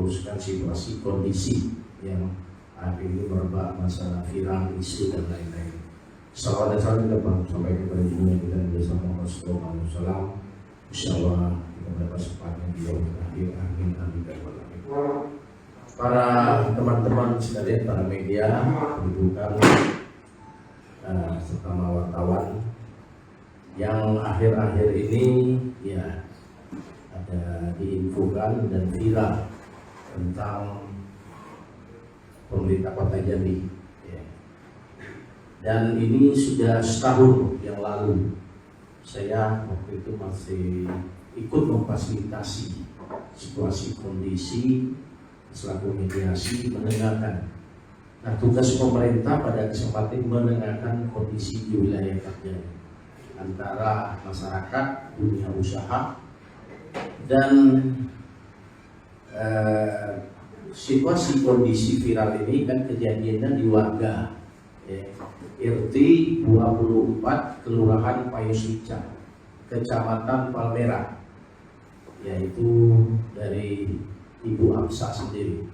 meluruskan situasi kondisi yang hari ini merebak, masalah viral, isu dan lain-lain. Salawat dan salam kita sampai kepada junjungan kita Nabi Muhammad SAW. Insyaallah kita mendapat kesempatan di yaumil akhir. Amin amin ya rabbal alamin. Para teman-teman sekalian, para media, kedudukan serta wartawan yang akhir-akhir ini ya ada diinfokan dan viral tentang pemerintah Kota Jambi. Dan ini sudah setahun yang lalu saya waktu itu masih ikut memfasilitasi situasi kondisi selaku mediasi mendengarkan. Nah, tugas pemerintah pada kesempatan mendengarkan kondisi di wilayah kerja antara masyarakat, dunia usaha, dan situasi kondisi viral ini kan kejadiannya di warga RT 24 Kelurahan Payoslica, Kecamatan Palmerah, yaitu dari Ibu Amsa sendiri.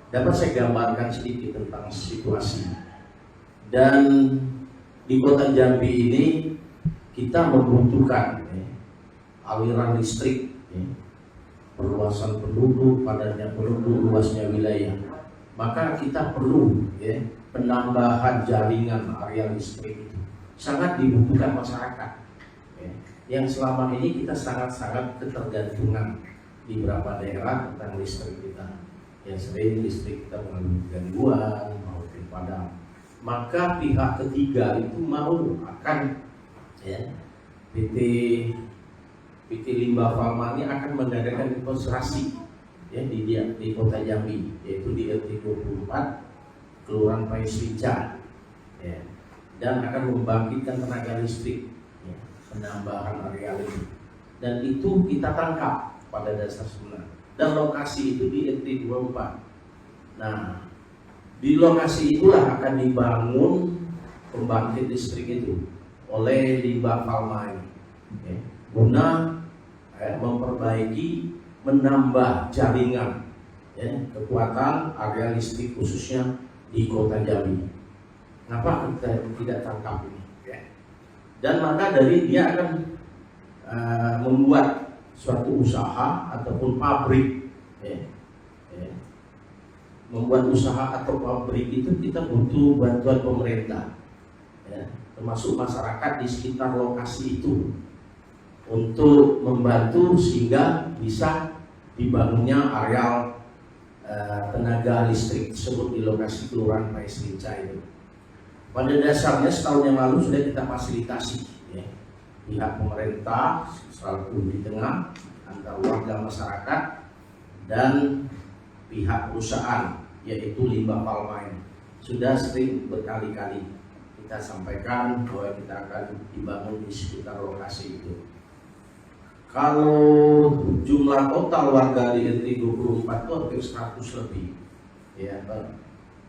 Dapat saya gambarkan sedikit tentang situasi. Dan di Kota Jambi ini kita membutuhkan aliran listrik, perluasan penduduk, padatnya penduduk, luasnya wilayah. Maka kita perlu penambahan jaringan area listrik itu sangat dibutuhkan masyarakat. Yang selama ini kita sangat-sangat ketergantungan di beberapa daerah tentang listrik kita. Yang sering listrik kita mengalami gangguan maupun padam. Maka pihak ketiga itu mau akan PT Limbah Pharma ini akan mengadakan demonstrasi di Kota Jambi, yaitu di RT 24 Kelurahan Payoslica, dan akan membangkitkan tenaga listrik, penambahan area listrik. Dan itu kita tangkap pada dasar sebenarnya. Dan lokasi itu di RT 24. Nah, di lokasi itulah akan dibangun pembangkit listrik itu oleh Limbah Pharma ini, guna memperbaiki, menambah jaringan kekuatan area listrik khususnya di Kota Jambi. Kenapa kita tidak tangkap ini? Dan maka dari dia akan membuat suatu usaha ataupun pabrik. Membuat usaha atau pabrik itu kita butuh bantuan pemerintah, termasuk masyarakat di sekitar lokasi itu, untuk membantu sehingga bisa dibangunnya areal tenaga listrik tersebut di lokasi Kelurahan Payoslica itu. Pada dasarnya setahun yang lalu sudah kita fasilitasi pihak pemerintah selalu di tengah antara warga masyarakat dan pihak perusahaan, yaitu Limbah Pharma ini. Sudah sering berkali-kali kita sampaikan bahwa kita akan dibangun di sekitar lokasi itu. Kalau jumlah total warga di RT 24 itu hampir 100 lebih,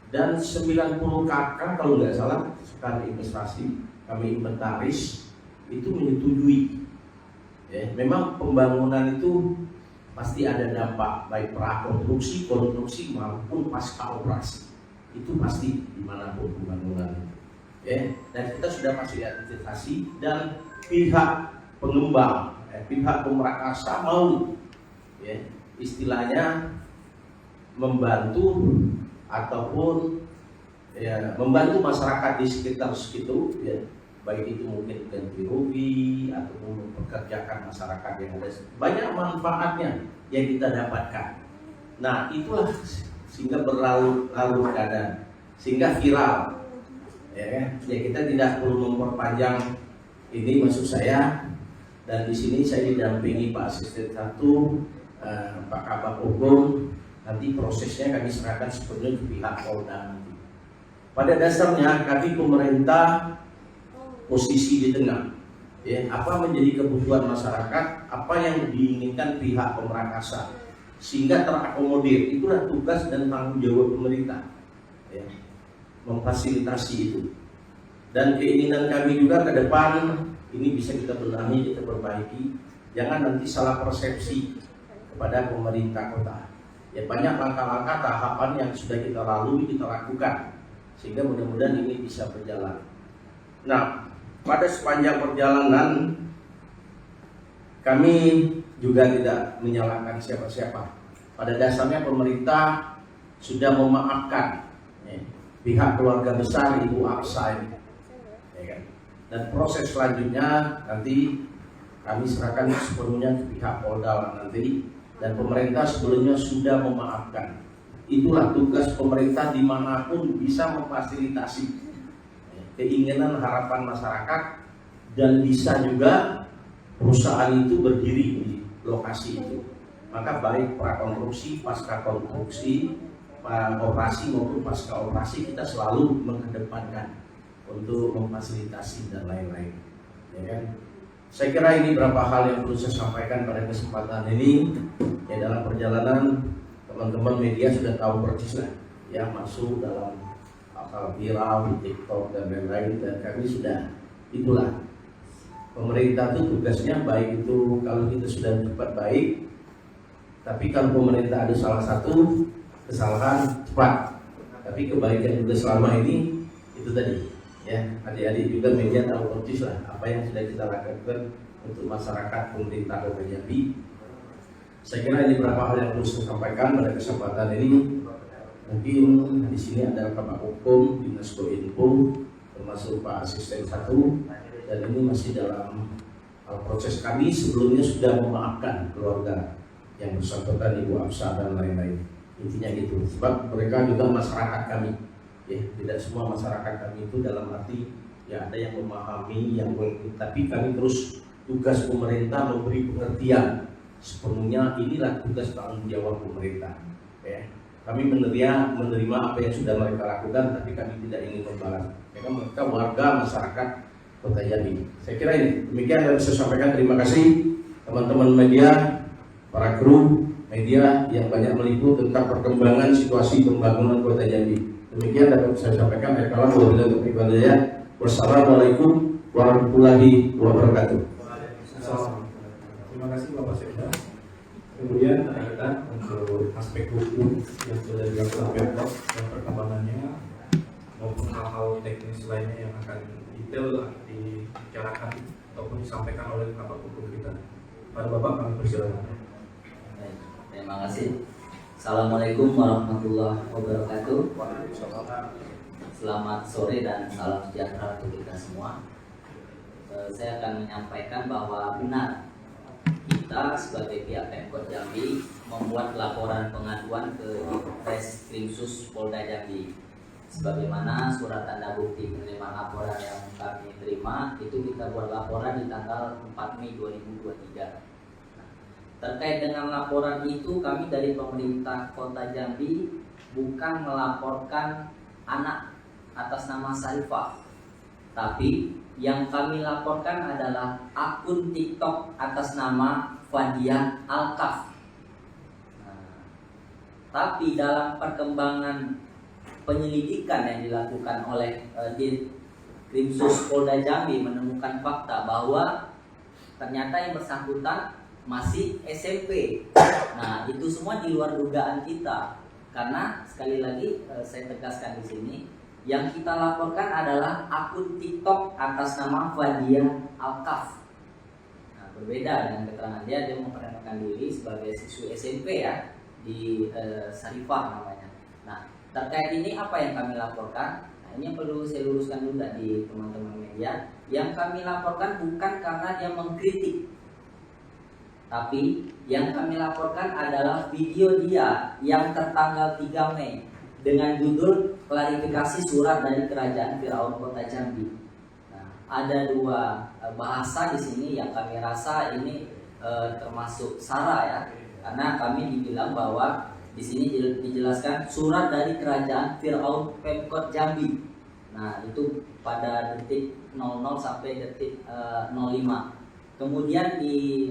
dan 90 KK kalau nggak salah sekali investasi kami inventaris itu menyetujui. Memang pembangunan itu pasti ada dampak baik prakonstruksi, konstruksi maupun pasca operasi. Itu pasti dimanapun pembangunan itu. Dan kita sudah fasilitasi dan pihak pengembang, pihak pemrakarsa mau istilahnya membantu ataupun membantu masyarakat di sekitar situ, baik itu mungkin ganti rugi ataupun mempekerjakan masyarakat yang ada. Banyak manfaatnya yang kita dapatkan. Nah, itulah sehingga berlarut-larut keadaan, sehingga viral. Kita tidak perlu memperpanjang ini, maksud saya. Dan di sini saya didampingi Pak Asisten 1, Pak Kabak Hukum. Nanti prosesnya kami serahkan sepenuhnya ke pihak Polda. Pada dasarnya kami pemerintah posisi di tengah. Apa menjadi kebutuhan masyarakat, apa yang diinginkan pihak pemrakarsa, sehingga terakomodir. Itulah tugas dan tanggung jawab pemerintah, memfasilitasi itu. Dan keinginan kami juga ke depan ini bisa kita benahi, kita perbaiki. Jangan nanti salah persepsi kepada pemerintah kota. Ya banyak langkah-langkah tahapan yang sudah kita lalui, kita lakukan, sehingga mudah-mudahan ini bisa berjalan. Nah, pada sepanjang perjalanan kami juga tidak menyalahkan siapa-siapa. Pada dasarnya pemerintah sudah memaafkan pihak keluarga besar Ibu Absa ini, ya kan? Dan proses selanjutnya nanti kami serahkan sepenuhnya ke pihak Polda nanti, dan pemerintah sebelumnya sudah memaafkan. Itulah tugas pemerintah dimanapun, bisa memfasilitasi keinginan harapan masyarakat, dan bisa juga perusahaan itu berdiri di lokasi itu. Maka baik prakonstruksi, pasca konstruksi, operasi maupun pasca operasi, kita selalu mengedepankan untuk memfasilitasi dan lain-lain, ya kan? Saya kira ini beberapa hal yang perlu saya sampaikan pada kesempatan ini. Ya, dalam perjalanan teman-teman media sudah tahu persis lah, ya, masuk dalam viral di TikTok dan lain-lain, dan kami sudah, itulah pemerintah itu tugasnya, baik itu kalau kita sudah cepat baik, tapi kalau pemerintah ada salah satu kesalahan cepat, tapi kebaikan juga selama ini itu tadi, ya, adik-adik juga media tahu persis lah apa yang sudah kita lakukan untuk masyarakat pemerintah Kota Jambi. Saya kira ini beberapa hal yang perlu saya sampaikan pada kesempatan ini. Mungkin di sini ada Bapak Hukum, Dinas Koinfo, termasuk Pak Asisten 1, dan ini masih dalam proses. Kami sebelumnya sudah memaafkan keluarga yang bersangkutan, Ibu Absa dan lain-lain. Intinya gitu, sebab mereka juga masyarakat kami, ya, tidak semua masyarakat kami itu dalam arti ya ada yang memahami, yang tapi kami terus, tugas pemerintah memberi pengertian sepenuhnya, inilah tugas tanggung jawab pemerintah, ya. Kami menerima apa yang sudah mereka lakukan, tapi kami tidak ingin membalas. Karena mereka warga masyarakat Kota Jambi. Saya kira ini demikian yang saya sampaikan. Terima kasih teman-teman media, para kru media yang banyak meliput tentang perkembangan situasi pembangunan Kota Jambi. Demikian dapat saya sampaikan. Wassalamualaikum warahmatullahi wabarakatuh. Terima kasih Bapak Sekda. Kemudian kita untuk aspek hukum yang sudah dilakukan Pemkot dan perkembangannya maupun hal-hal teknis lainnya yang akan detail dibicarakan ataupun disampaikan oleh Bapak Hukum kita. Pada Bapak kami persilakan. Terima kasih. Assalamualaikum warahmatullahi wabarakatuh. Selamat sore dan salam sejahtera untuk kita semua. Saya akan menyampaikan bahwa benar kita sebagai pihak Pemkot Jambi membuat laporan pengaduan ke Reskrimsus Polda Jambi. Sebagaimana surat tanda bukti penerimaan laporan yang kami terima, itu kita buat laporan di tanggal 4 Mei 2023. Terkait dengan laporan itu, kami dari pemerintah Kota Jambi bukan melaporkan anak atas nama Sarifah, tapi yang kami laporkan adalah akun TikTok atas nama Fadia Alkaf. Tapi dalam perkembangan penyelidikan yang dilakukan oleh Krimsus Polda Jambi menemukan fakta bahwa ternyata yang bersangkutan masih SMP. Nah, itu semua di luar dugaan kita. Karena sekali lagi saya tegaskan di sini, yang kita laporkan adalah akun TikTok atas nama Fadia Alkaf. Nah, berbeda dengan keterangan dia memperkenalkan diri sebagai siswi SMP ya di Sarifah namanya. Nah, terkait ini apa yang kami laporkan? Nah, ini yang perlu saya luruskan juga di teman-teman media. Yang kami laporkan bukan karena dia mengkritik, tapi yang kami laporkan adalah video dia yang tertanggal 3 Mei dengan judul klarifikasi surat dari Kerajaan Firaun Kota Jambi. Nah, ada dua bahasa di sini yang kami rasa ini termasuk sara ya, karena kami dibilang bahwa di sini dijelaskan surat dari Kerajaan Firaun Pemkot Jambi. Nah, itu pada detik 00 sampai detik 05. Kemudian di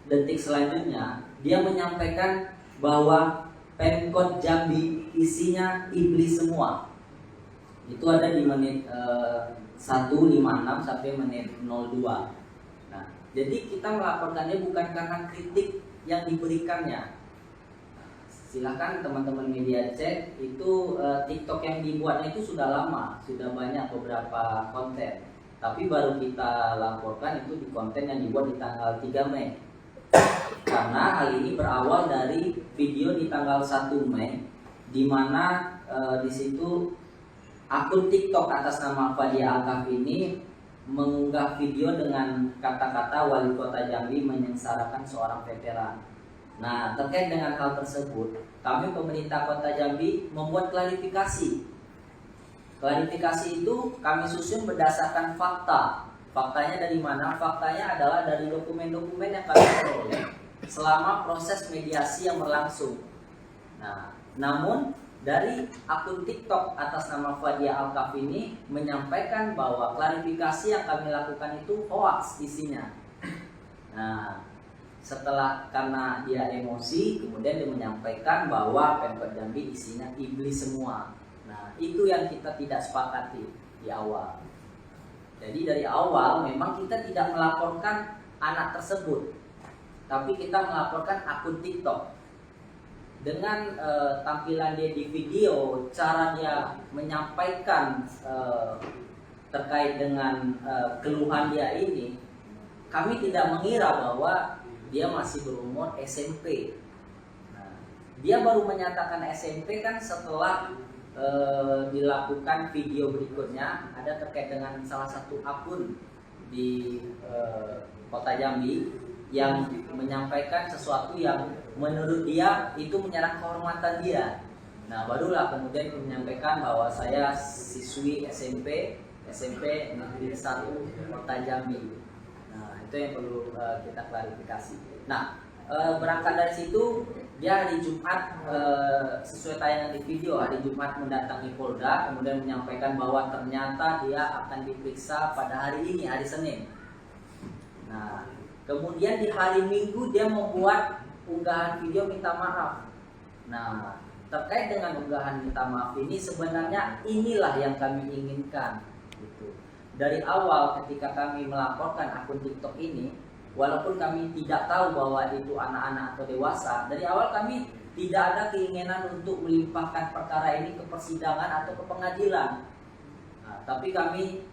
detik selanjutnya dia menyampaikan bahwa Pemkot Jambi isinya iblis semua. Itu ada di menit 1.56 sampai menit 02. Nah, jadi kita melaporkannya bukan karena kritik yang diberikannya, Silakan teman-teman media cek itu TikTok yang dibuatnya itu sudah lama, sudah banyak beberapa konten. Tapi baru kita laporkan itu di konten yang dibuat di tanggal 3 Mei. Karena hal ini berawal dari video di tanggal 1 Mei, di mana di situ akun TikTok atas nama Fadia Alkaf ini mengunggah video dengan kata-kata wali kota Jambi menyengsarakan seorang veteran. Nah, terkait dengan hal tersebut, kami pemerintah Kota Jambi membuat klarifikasi. Klarifikasi itu kami susun berdasarkan fakta. Faktanya dari mana? Faktanya adalah dari dokumen-dokumen yang kami peroleh selama proses mediasi yang berlangsung. Nah, namun dari akun TikTok atas nama Fadia Alkaf ini menyampaikan bahwa klarifikasi yang kami lakukan itu hoax isinya. Nah, setelah karena dia emosi, kemudian dia menyampaikan bahwa Pemkot Jambi isinya iblis semua. Nah, itu yang kita tidak sepakati di awal. Jadi dari awal memang kita tidak melaporkan anak tersebut, tapi kita melaporkan akun TikTok. Dengan tampilan dia di video, cara dia menyampaikan terkait dengan keluhan dia ini, kami tidak mengira bahwa dia masih berumur SMP. Nah, dia baru menyatakan SMP kan setelah dilakukan video berikutnya, ada terkait dengan salah satu akun di Kota Jambi yang menyampaikan sesuatu yang menurut dia itu menyerang kehormatan dia. Nah, barulah kemudian menyampaikan bahwa saya siswi SMP Negeri 1 Kota Jambi. Nah, itu yang perlu kita klarifikasi. Nah, berangkat dari situ, dia hari Jumat sesuai tayangan di video, hari Jumat mendatangi Polda, kemudian menyampaikan bahwa ternyata dia akan diperiksa pada hari ini, hari Senin. Nah, kemudian di hari Minggu dia membuat unggahan video minta maaf. Nah, terkait dengan unggahan minta maaf ini sebenarnya inilah yang kami inginkan. Gitu. Dari awal ketika kami melaporkan akun TikTok ini, walaupun kami tidak tahu bahwa itu anak-anak atau dewasa, dari awal kami tidak ada keinginan untuk melimpahkan perkara ini ke persidangan atau ke pengadilan. Nah, tapi kami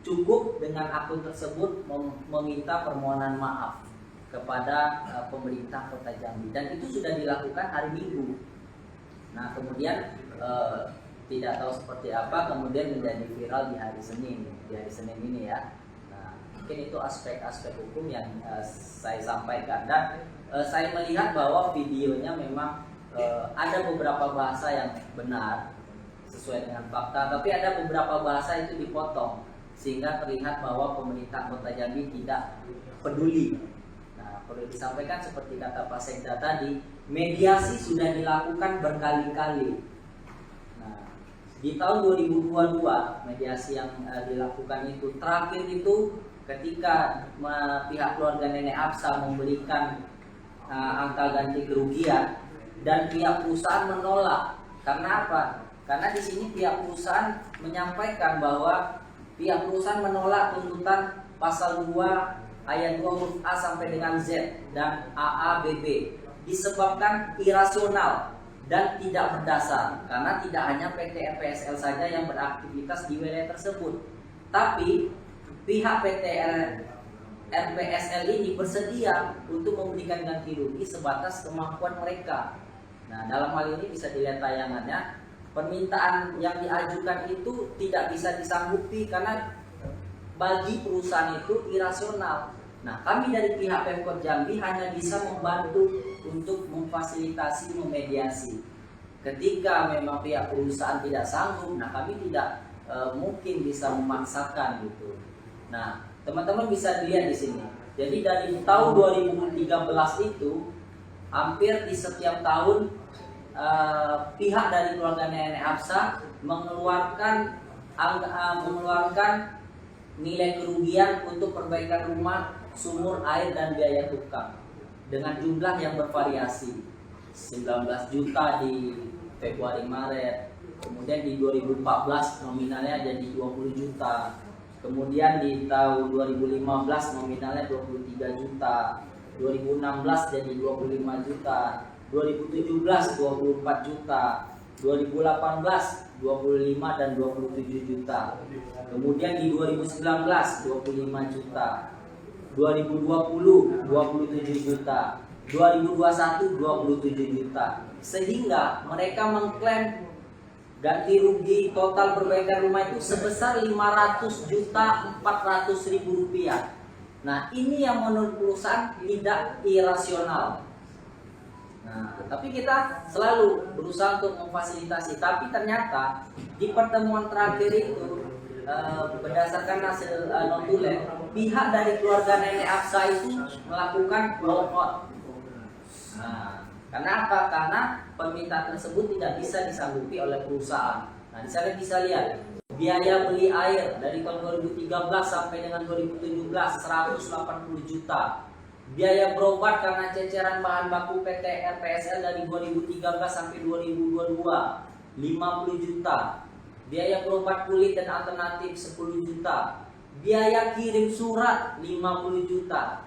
cukup dengan akun tersebut meminta permohonan maaf kepada pemerintah Kota Jambi, dan itu sudah dilakukan hari Minggu. Nah, kemudian tidak tahu seperti apa kemudian menjadi viral di hari Senin ini ya. Nah, mungkin itu aspek-aspek hukum yang saya sampaikan, dan saya melihat bahwa videonya memang ada beberapa bahasa yang benar sesuai dengan fakta, tapi ada beberapa bahasa itu dipotong sehingga terlihat bahwa pemerintah Kota Jambi tidak peduli. Nah, perlu disampaikan seperti kata Pak Sekda tadi, mediasi sudah dilakukan berkali-kali. Di tahun 2022 mediasi yang dilakukan itu terakhir itu ketika pihak keluarga Nenek Absa memberikan angka ganti kerugian dan pihak perusahaan menolak. Karena apa? Karena di sini pihak perusahaan menyampaikan bahwa pihak perusahaan menolak tuntutan pasal 2 ayat 2 huruf A sampai dengan Z dan AABB disebabkan irasional dan tidak berdasar, karena tidak hanya PT RPSL saja yang beraktivitas di wilayah tersebut, tapi pihak PT RPSL ini bersedia untuk memberikan ganti rugi sebatas kemampuan mereka. Nah, dalam hal ini bisa dilihat tayangannya, permintaan yang diajukan itu tidak bisa disanggupi karena bagi perusahaan itu irasional. Nah, kami dari pihak Pemkot Jambi hanya bisa membantu untuk memfasilitasi, memediasi. Ketika memang pihak perusahaan tidak sanggup, nah kami tidak mungkin bisa memaksakan gitu. Nah, teman-teman bisa dilihat di sini. Jadi dari tahun 2013 itu hampir di setiap tahun pihak dari keluarga Nenek Absa mengeluarkan nilai kerugian untuk perbaikan rumah, sumur air dan biaya tukang dengan jumlah yang bervariasi. 19 juta di Februari Maret, kemudian di 2014 nominalnya jadi 20 juta, kemudian di tahun 2015 nominalnya 23 juta, 2016 jadi 25 juta, 2017 24 juta, 2018 25 dan 27 juta. Kemudian di 2019 25 juta, 2020 27 juta, 2021 27 juta. Sehingga mereka mengklaim ganti rugi total perbaikan rumah itu sebesar 500 juta 400 ribu rupiah. Nah, ini yang menurut perusahaan tidak irasional. Nah, tapi kita selalu berusaha untuk memfasilitasi. Tapi ternyata di pertemuan terakhir itu berdasarkan hasil notulen, pihak dari keluarga Nenek Afsa itu melakukan walkout. Nah, kenapa? Karena permintaan tersebut tidak bisa disanggupi oleh perusahaan. Nah, di sana bisa lihat biaya beli air dari tahun 2013 sampai dengan 2017 180 juta. Biaya berobat karena ceceran bahan baku PT RPSL dari 2013 sampai 2022 50 juta. Biaya berobat kulit dan alternatif 10 juta. Biaya kirim surat 50 juta.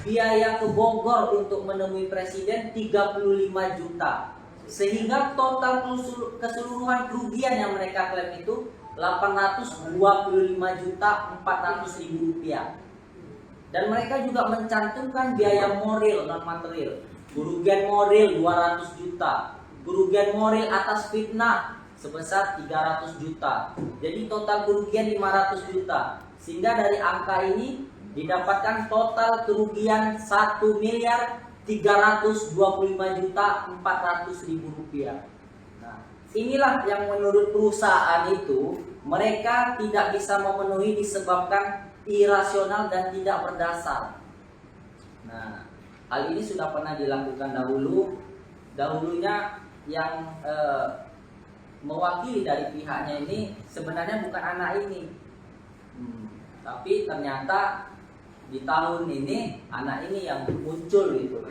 Biaya ke Bogor untuk menemui presiden 35 juta. Sehingga total keseluruhan kerugian yang mereka klaim itu 825 juta 400 ribu rupiah. Dan mereka juga mencantumkan biaya moral non material. Kerugian moral 200 juta. Kerugian moral atas fitnah sebesar 300 juta. Jadi total kerugian 500 juta. Sehingga dari angka ini didapatkan total kerugian 1 miliar 325 juta 400 ribu rupiah. Nah, inilah yang menurut perusahaan itu mereka tidak bisa memenuhi disebabkan irasional dan tidak berdasar. Nah, hal ini sudah pernah dilakukan dahulunya yang mewakili dari pihaknya ini sebenarnya bukan anak ini, tapi ternyata di tahun ini anak ini yang muncul gitu.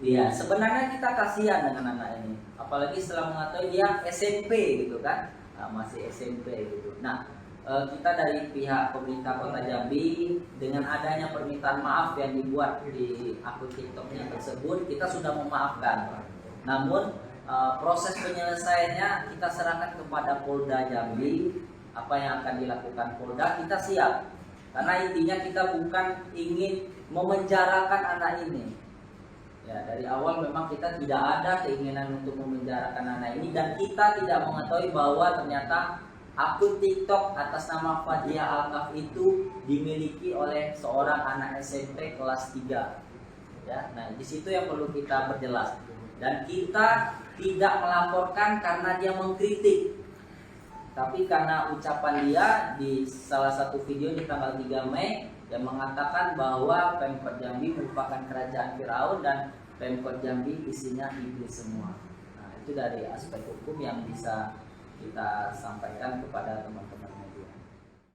Iya, sebenarnya kita kasihan dengan anak ini, apalagi setelah mengetahui dia SMP gitu kan, masih SMP gitu. Nah, kita dari pihak pemerintah Kota Jambi dengan adanya permintaan maaf yang dibuat di akun TikToknya tersebut, kita sudah memaafkan. Namun proses penyelesaiannya kita serahkan kepada Polda Jambi. Apa yang akan dilakukan Polda kita siap. Karena intinya kita bukan ingin memenjarakan anak ini. Ya, dari awal memang kita tidak ada keinginan untuk memenjarakan anak ini dan kita tidak mengetahui bahwa ternyata akun TikTok atas nama Fadia Alkaf itu dimiliki oleh seorang anak SMP kelas 3. Ya, nah di situ yang perlu kita perjelas. Dan kita tidak melaporkan karena dia mengkritik, tapi karena ucapan dia di salah satu video di tanggal 3 Mei yang mengatakan bahwa Pemkot Jambi merupakan kerajaan Firaun dan Pemkot Jambi isinya iblis semua. Nah, itu dari aspek hukum yang bisa kita sampaikan kepada teman-teman.